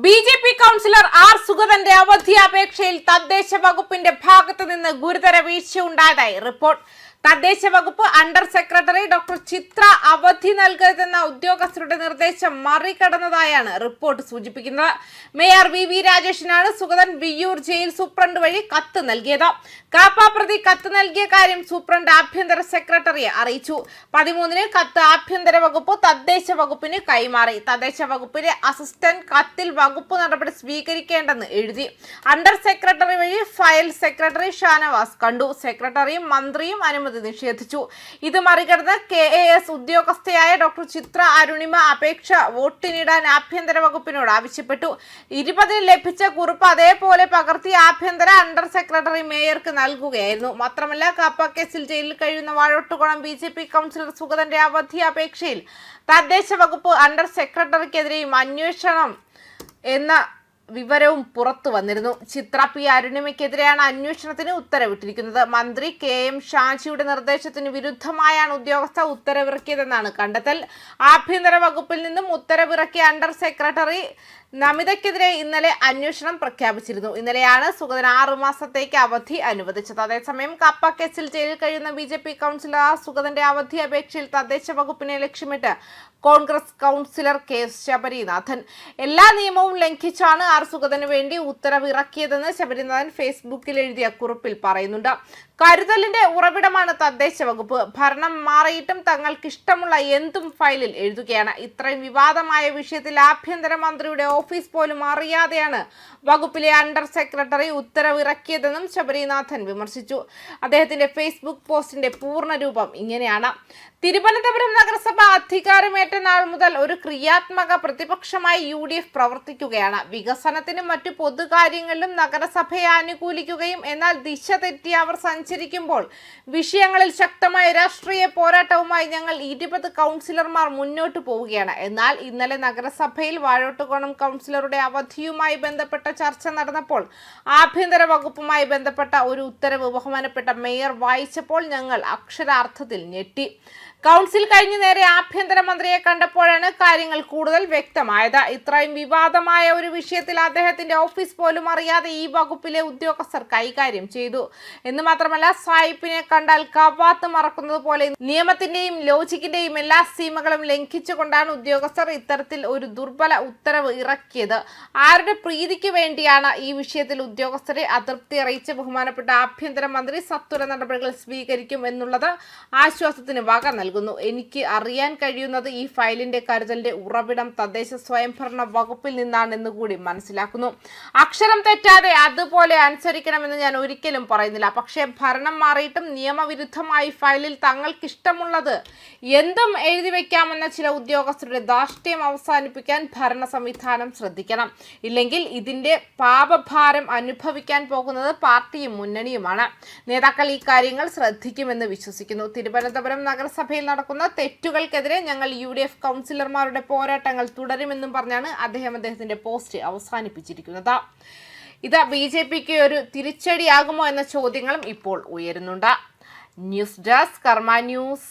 BJP councillor R സുഗതന്റെ അവധി അപേക്ഷയിൽ തദ്ദേശ വകുപ്പിന്റെ ഭാഗത്തു നിന്ന് ഗുരുതര വീഴ്ചയുണ്ടായതായി റിപ്പോർട്ട്. തദ്ദേശ വകുപ്പ് അണ്ടർ സെക്രട്ടറി ഡോക്ടർ ചിത്ര അവധി നൽകരുതെന്ന ഉദ്യോഗസ്ഥരുടെ നിർദ്ദേശം മറികടന്നതായാണ് റിപ്പോർട്ട് സൂചിപ്പിക്കുന്നത്. മേയർ വി രാജേഷിനാണ് സുഗതൻ വിയ്യൂർ ജയിൽ സൂപ്രണ്ട് വഴി കത്ത് നൽകിയത്. കാപ്പ പ്രതി കത്ത് നൽകിയ കാര്യം സൂപ്രണ്ട് ആഭ്യന്തര സെക്രട്ടറിയെ അറിയിച്ചു. 13-ന് കത്ത് ആഭ്യന്തര വകുപ്പ് തദ്ദേശ വകുപ്പിന് കൈമാറി. തദ്ദേശ വകുപ്പിലെ അസിസ്റ്റന്റ് കത്തിൽ വകുപ്പ് നടപടി സ്വീകരിക്കേണ്ടെന്ന് എഴുതി. അണ്ടർ സെക്രട്ടറി വഴി ഫയൽ സെക്രട്ടറി ഷാനവാസ് കണ്ടു. സെക്രട്ടറിയും മന്ത്രിയും അനുമതി നിഷേധിച്ചു. ഇത് മറികടന്ന് KAS ഉദ്യോഗസ്ഥയായ ഡോക്ടർ ചിത്ര അരുണിമ അപേക്ഷ വോട്ടിനിടാൻ ആഭ്യന്തര വകുപ്പിനോട് ആവശ്യപ്പെട്ടു. 20-ന് ലഭിച്ച കുറിപ്പ് അതേപോലെ പകർത്തി ആഭ്യന്തര അണ്ടർ സെക്രട്ടറി മേയർക്ക് നൽകുകയായിരുന്നു. മാത്രമല്ല, കാപ്പ കേസിൽ ജയിലിൽ കഴിയുന്ന വാഴോട്ടുകോണം BJP കൗൺസിലർ സുഗതന്റെ അവധി അപേക്ഷയിൽ തദ്ദേശ വകുപ്പ് അണ്ടർ സെക്രട്ടറിക്കെതിരെയും അന്വേഷണം എന്ന വിവരവും പുറത്തു വന്നിരുന്നു. ചിത്ര P അരുണിമയ്ക്കെതിരെയാണ് അന്വേഷണത്തിന് ഉത്തരവിട്ടിരിക്കുന്നത്. മന്ത്രി KM ഷാജിയുടെ നിർദ്ദേശത്തിന് വിരുദ്ധമായാണ് ഉദ്യോഗസ്ഥ ഉത്തരവിറക്കിയതെന്നാണ് കണ്ടെത്തൽ. ആഭ്യന്തര വകുപ്പിൽ നിന്നും ഉത്തരവിറക്കിയ അണ്ടർ സെക്രട്ടറി നമിതയ്ക്കെതിരെ ഇന്നലെ അന്വേഷണം പ്രഖ്യാപിച്ചിരുന്നു. ഇന്നലെയാണ് സുഗതൻ 6 മാസത്തേക്ക് അവധി അനുവദിച്ചത്. അതേസമയം കാപ്പ കേസിൽ ജയിലിൽ കഴിയുന്ന BJP കൗൺസിലർ ആർ സുഗതന്റെ അവധി അപേക്ഷയിൽ തദ്ദേശ വകുപ്പിനെ ലക്ഷ്യമിട്ട് കോൺഗ്രസ് കൗൺസിലർ K ശബരിനാഥൻ എല്ലാ നിയമവും ലംഘിച്ചാണ് ആർ സുഗതന് വേണ്ടി ഉത്തരവിറക്കിയതെന്ന് ശബരിനാഥൻ ഫേസ്ബുക്കിൽ എഴുതിയ കുറിപ്പിൽ പറയുന്നുണ്ട്. കരുതലിന്റെ ഉറവിടമാണ് തദ്ദേശ വകുപ്പ്. ഭരണം മാറിയിട്ടും തങ്ങൾക്ക് ഇഷ്ടമുള്ള എന്തും ഫയലിൽ എഴുതുകയാണ്. ഇത്രയും വിവാദമായ വിഷയത്തിൽ ആഭ്യന്തരമന്ത്രിയുടെ ഓഫീസ് പോലും അറിയാതെയാണ് വകുപ്പിലെ അണ്ടർ സെക്രട്ടറി ഉത്തരവിറക്കിയതെന്നും ശബരിനാഥൻ വിമർശിച്ചു. അദ്ദേഹത്തിന്റെ ഫേസ്ബുക്ക് പോസ്റ്റിന്റെ പൂർണ്ണരൂപം ഇങ്ങനെയാണ്: തിരുവനന്തപുരം നഗരസഭ അധികാരമേറ്റ നാൾ മുതൽ ഒരു ക്രിയാത്മക പ്രതിപക്ഷമായി UDF പ്രവർത്തിക്കുകയാണ്. വികസനത്തിനും മറ്റു പൊതുകാര്യങ്ങളിലും നഗരസഭയെ അനുകൂലിക്കുകയും എന്നാൽ ദിശ തെറ്റി അവർ സഞ്ചരിക്കുമ്പോൾ വിഷയങ്ങളിൽ ശക്തമായ രാഷ്ട്രീയ പോരാട്ടവുമായി ഞങ്ങൾ 20 കൗൺസിലർമാർ മുന്നോട്ട് പോവുകയാണ്. എന്നാൽ ഇന്നലെ നഗരസഭയിൽ വാഴോട്ടുകോണം കൗൺസിലറുടെ അവധിയുമായി ബന്ധപ്പെട്ട ചർച്ച നടന്നപ്പോൾ ആഭ്യന്തര വകുപ്പുമായി ബന്ധപ്പെട്ട ഒരു ഉത്തരവ് ബഹുമാനപ്പെട്ട മേയർ വായിച്ചപ്പോൾ ഞങ്ങൾ അക്ഷരാർത്ഥത്തിൽ ഞെട്ടി. കൗൺസിൽ കഴിഞ്ഞു നേരെ ആഭ്യന്തരമന്ത്രിയെ കണ്ടപ്പോഴാണ് കാര്യങ്ങൾ കൂടുതൽ വ്യക്തമായത്. ഇത്രയും വിവാദമായ ഒരു വിഷയത്തിൽ അദ്ദേഹത്തിന്റെ ഓഫീസ് പോലും അറിയാതെ ഈ വകുപ്പിലെ ഉദ്യോഗസ്ഥർ കൈകാര്യം ചെയ്തു എന്ന് മാത്രമല്ല, സായിപ്പിനെ കണ്ടാൽ കവാത്ത് മറക്കുന്നത് പോലെ നിയമത്തിന്റെയും ലോജിക്കിന്റെയും എല്ലാ സീമകളും ലംഘിച്ചുകൊണ്ടാണ് ഉദ്യോഗസ്ഥർ ഇത്തരത്തിൽ ഒരു ദുർബല ഉത്തരവ് ഇറക്കിയത്. ആരുടെ പ്രീതിക്ക് വേണ്ടിയാണ് ഈ വിഷയത്തിൽ ഉദ്യോഗസ്ഥരെ അതൃപ്തി അറിയിച്ച് ബഹുമാനപ്പെട്ട ആഭ്യന്തരമന്ത്രി സത്വര നടപടികൾ സ്വീകരിക്കും എന്നുള്ളത് ആശ്വാസത്തിന് വക നൽകും. എനിക്ക് അറിയാൻ കഴിയുന്നത് ഈ ഫയലിന്റെ കരുതലിന്റെ ഉറവിടം തദ്ദേശ സ്വയംഭരണ വകുപ്പിൽ നിന്നാണെന്ന് കൂടി മനസ്സിലാക്കുന്നു. അക്ഷരം തെറ്റാതെ അതുപോലെ അനുസരിക്കണമെന്ന് ഞാൻ ഒരിക്കലും പറയുന്നില്ല. പക്ഷേ ഭരണം മാറിയിട്ടും നിയമവിരുദ്ധമായി ഫയലിൽ തങ്ങൾക്കിഷ്ടമുള്ളത് എന്തും എഴുതി വെക്കാമെന്ന ചില ഉദ്യോഗസ്ഥരുടെ ധാർഷ്ട്യം അവസാനിപ്പിക്കാൻ ഭരണ സംവിധാനം ശ്രദ്ധിക്കണം. ഇല്ലെങ്കിൽ ഇതിന്റെ പാപഭാരം അനുഭവിക്കാൻ പോകുന്നത് പാർട്ടിയും മുന്നണിയുമാണ്. നേതാക്കൾ ഈ കാര്യങ്ങൾ ശ്രദ്ധിക്കുമെന്ന് വിശ്വസിക്കുന്നു. തിരുവനന്തപുരം നഗരസഭയിൽ നടക്കുന്ന തെറ്റുകൾക്കെതിരെ ഞങ്ങൾ UDF കൗൺസിലർമാരുടെ പോരാട്ടങ്ങൾ തുടരുമെന്നും പറഞ്ഞാണ് അദ്ദേഹത്തിന്റെ പോസ്റ്റ് അവസാനിപ്പിച്ചിരിക്കുന്നത്. ഇത് BJPക്ക് ഒരു തിരിച്ചടിയാകുമോ എന്ന ചോദ്യങ്ങളും ഇപ്പോൾ ഉയരുന്നുണ്ട്. ന്യൂസ് ഡെസ്ക് കർമ്മ ന്യൂസ്.